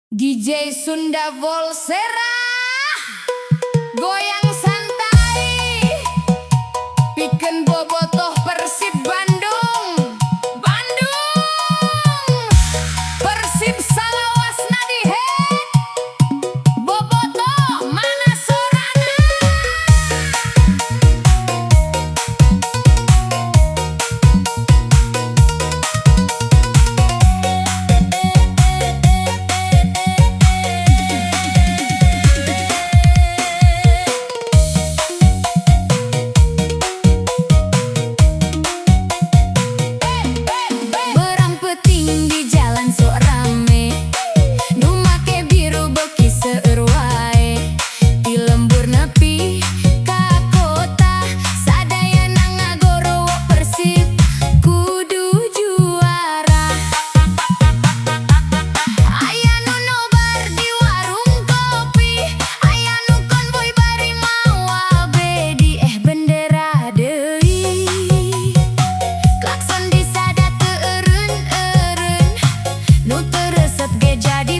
DJ Sunda Volsera goyang santai pikeun bobotoh Persib Bandung. Persib salawasna dihead bobotoh mana sorana. Berang peting di jalan sok rame, nu make biru beuki seueur wae. Di lembur nepi ka kota, sadayana ngagorowo Persib kudu juara. Aya nu nobar di warung kopi, aya nu konvoy bari mawa bedi bendera deui. Klakson disadat teu eureun-eureun, nu teu resep ge jadi